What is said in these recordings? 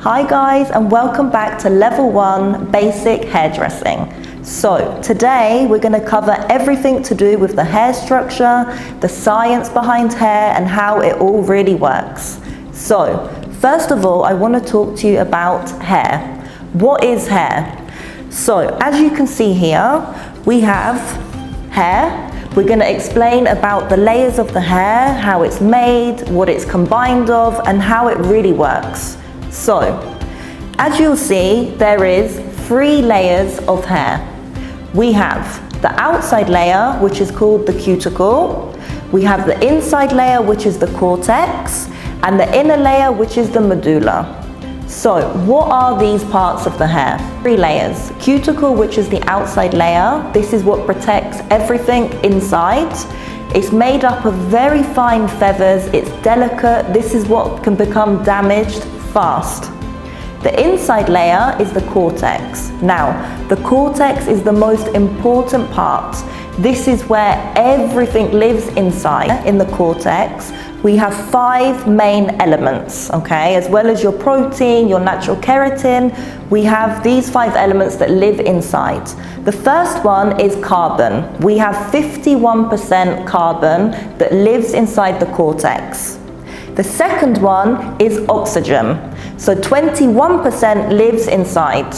Hi guys, and welcome back to Level 1 Basic Hairdressing. So today we're going to cover everything to do with the hair structure, the science behind hair, and how it all really works. So first of all, I want to talk to you about hair. What is hair? So as you can see here, we have hair. We're going to explain about the layers of the hair, how it's made, what it's combined of, and how it really works. So, as you'll see, there is 3 layers of hair. We have the outside layer, which is called the cuticle. We have the inside layer, which is the cortex, and the inner layer, which is the medulla. So, what are these parts of the hair? 3 layers. Cuticle, which is the outside layer. This is what protects everything inside. It's made up of very fine feathers. It's delicate. This is what can become damaged fast. The inside layer is the cortex. Now, the cortex is the most important part. This is where everything lives inside. In the cortex, we have 5 main elements, okay? As well as your protein, your natural keratin, we have these 5 elements that live inside. The first one is carbon. We have 51% carbon that lives inside the cortex. The second one is oxygen. So 21% lives inside.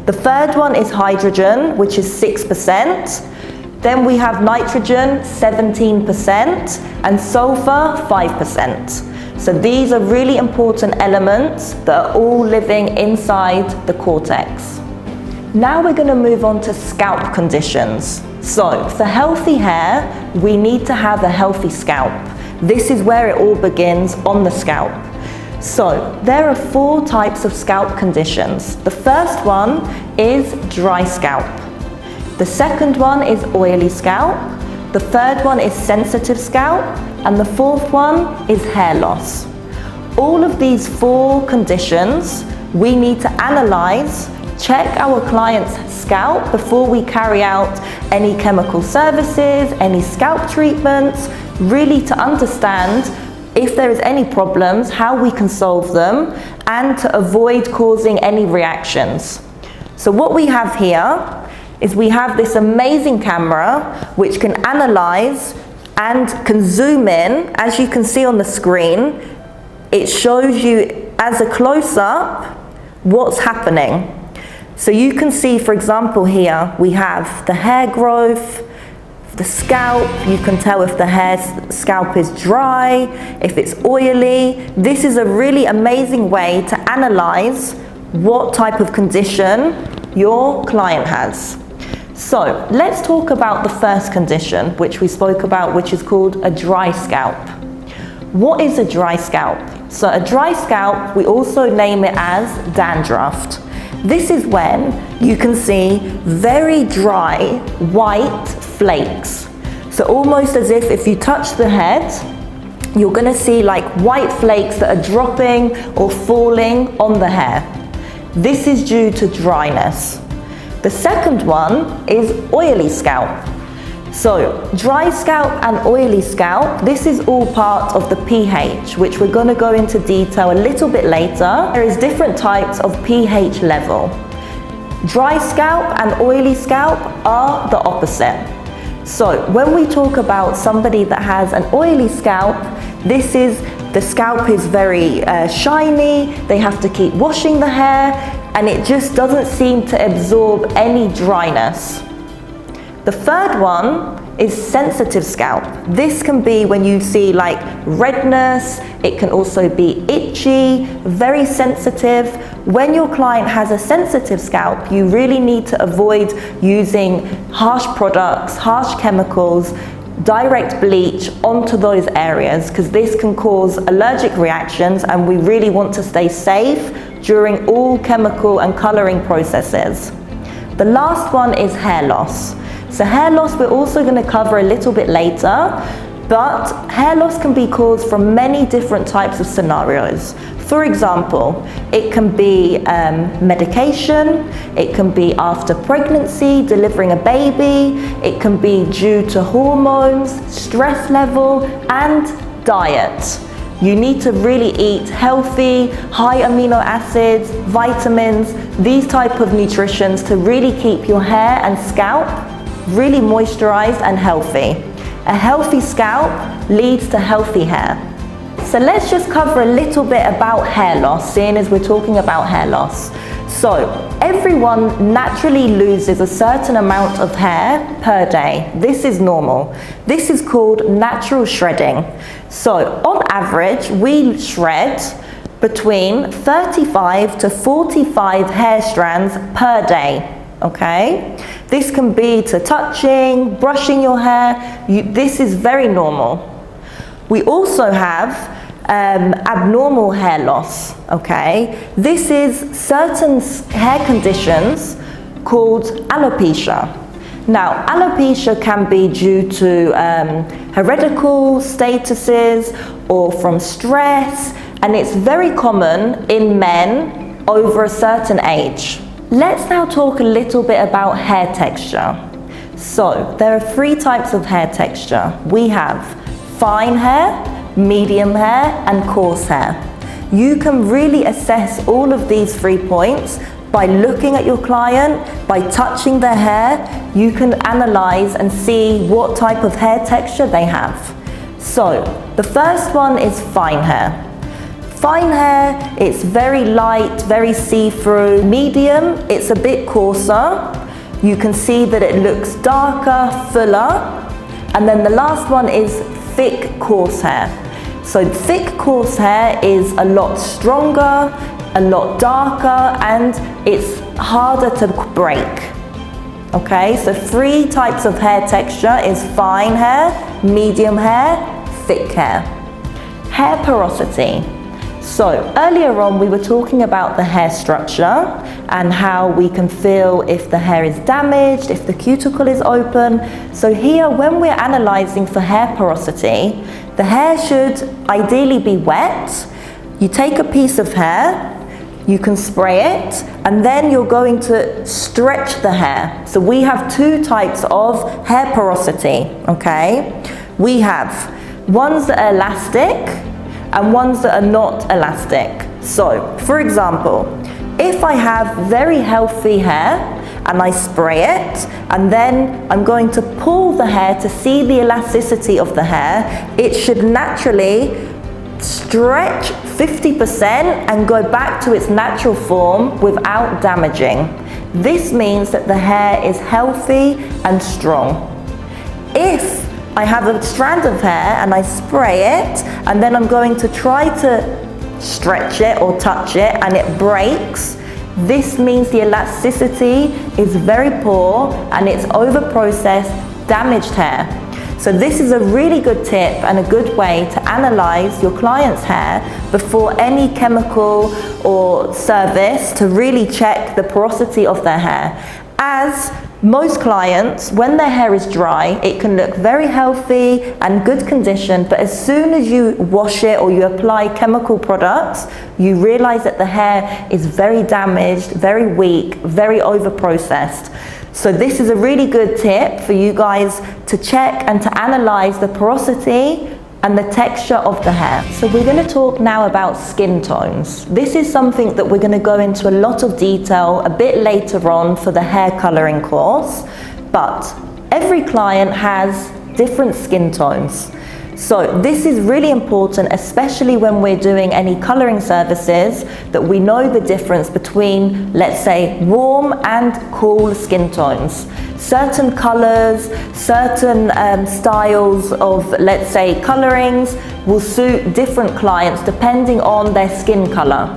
The third one is hydrogen, which is 6%. Then we have nitrogen, 17%, and sulfur, 5%. So these are really important elements that are all living inside the cortex. Now we're going to move on to scalp conditions. So for healthy hair, we need to have a healthy scalp. This is where it all begins, on the scalp. So there are 4 types of scalp conditions. The first one is dry scalp. The second one is oily scalp. The third one is sensitive scalp. And the fourth one is hair loss. All of these 4 conditions, we need to analyze, check our client's scalp before we carry out any chemical services, any scalp treatments, really to understand if there is any problems, how we can solve them, and to avoid causing any reactions. So what we have here is we have this amazing camera which can analyze and can zoom in. As you can see on the screen, it shows you as a close-up what's happening. So you can see, for example, here we have the hair growth, the scalp. You can tell if the scalp is dry, if it's oily. This is a really amazing way to analyze what type of condition your client has. So let's talk about the first condition which we spoke about, which is called a dry scalp. What is a dry scalp? So a dry scalp, we also name it as dandruff. This is when you can see very dry white flakes. So almost as if you touch the head, you're going to see like white flakes that are dropping or falling on the hair. This is due to dryness. The second one is oily scalp. So dry scalp and oily scalp, this is all part of the pH, which we're going to go into detail a little bit later. There is different types of pH level. Dry scalp and oily scalp are the opposite. So when we talk about somebody that has an oily scalp, this is, the scalp is very shiny, they have to keep washing the hair, and it just doesn't seem to absorb any dryness. The third one is sensitive scalp. This can be when you see like redness, it can also be itchy, very sensitive. When your client has a sensitive scalp, you really need to avoid using harsh products, harsh chemicals, direct bleach onto those areas, because this can cause allergic reactions, and we really want to stay safe during all chemical and coloring processes. The last one is hair loss. So hair loss we're also going to cover a little bit later, but hair loss can be caused from many different types of scenarios. For example, it can be medication, it can be after pregnancy, delivering a baby, it can be due to hormones, stress level, and diet. You need to really eat healthy, high amino acids, vitamins, these type of nutritions to really keep your hair and scalp really moisturized and healthy. A healthy scalp leads to healthy hair. So let's just cover a little bit about hair loss, seeing as we're talking about hair loss. So everyone naturally loses a certain amount of hair per day. This is normal. This is called natural shredding. So on average, we shred between 35 to 45 hair strands per day. Okay? This can be to touching, brushing your hair. This is very normal. We also have abnormal hair loss, okay? This is certain hair conditions called alopecia. Now, alopecia can be due to hereditary statuses or from stress, and it's very common in men over a certain age. Let's now talk a little bit about hair texture. So, there are 3 types of hair texture. We have fine hair, medium hair, and coarse hair. You can really assess all of these 3 points by looking at your client, by touching their hair. You can analyze and see what type of hair texture they have. So, the first one is fine hair. Fine hair, it's very light, very see-through. Medium, it's a bit coarser. You can see that it looks darker, fuller. And then the last one is thick, coarse hair. So thick, coarse hair is a lot stronger, a lot darker, and it's harder to break. Okay, so 3 types of hair texture is fine hair, medium hair, thick hair. Hair porosity. So earlier on we were talking about the hair structure and how we can feel if the hair is damaged, if the cuticle is open. So here, when we're analyzing for hair porosity, the hair should ideally be wet. You take a piece of hair, you can spray it, and then you're going to stretch the hair. So we have 2 types of hair porosity, okay? We have ones that are elastic and ones that are not elastic. So, for example, if I have very healthy hair and I spray it, and then I'm going to pull the hair to see the elasticity of the hair, it should naturally stretch 50% and go back to its natural form without damaging. This means that the hair is healthy and strong. If I have a strand of hair and I spray it, and then I'm going to try to stretch it or touch it and it breaks, this means the elasticity is very poor and it's over-processed, damaged hair. So this is a really good tip and a good way to analyze your client's hair before any chemical or service to really check the porosity of their hair. As most clients, when their hair is dry, it can look very healthy and good condition, but as soon as you wash it or you apply chemical products, you realize that the hair is very damaged, very weak, very over-processed. So this is a really good tip for you guys to check and to analyze the porosity and the texture of the hair. So we're going to talk now about skin tones. This is something that we're going to go into a lot of detail a bit later on for the hair coloring course, but every client has different skin tones. So this is really important, especially when we're doing any coloring services, that we know the difference between, let's say, warm and cool skin tones. Certain colors, certain styles of, let's say, colorings will suit different clients depending on their skin color.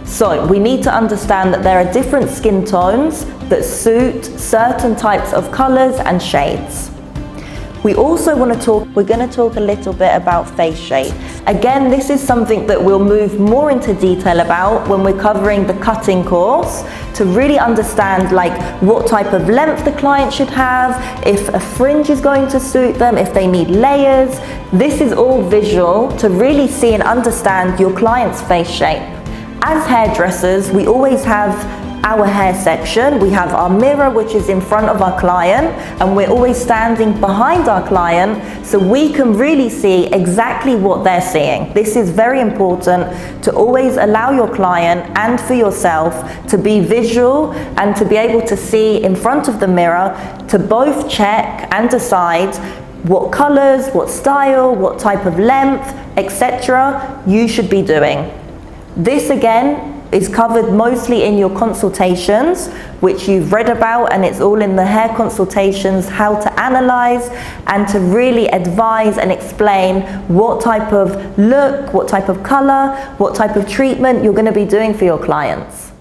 So we need to understand that there are different skin tones that suit certain types of colors and shades. We also want to talk, we're going to talk a little bit about face shape. Again, this is something that we'll move more into detail about when we're covering the cutting course, to really understand like what type of length the client should have, if a fringe is going to suit them, if they need layers. This is all visual to really see and understand your client's face shape. As hairdressers, we always have our hair section, we have our mirror, which is in front of our client, and we're always standing behind our client so we can really see exactly what they're seeing. This is very important, to always allow your client and for yourself to be visual and to be able to see in front of the mirror, to both check and decide what colors, what style, what type of length, etc. you should be doing. This again is covered mostly in your consultations, which you've read about, and it's all in the hair consultations, how to analyze and to really advise and explain what type of look, what type of color, what type of treatment you're going to be doing for your clients.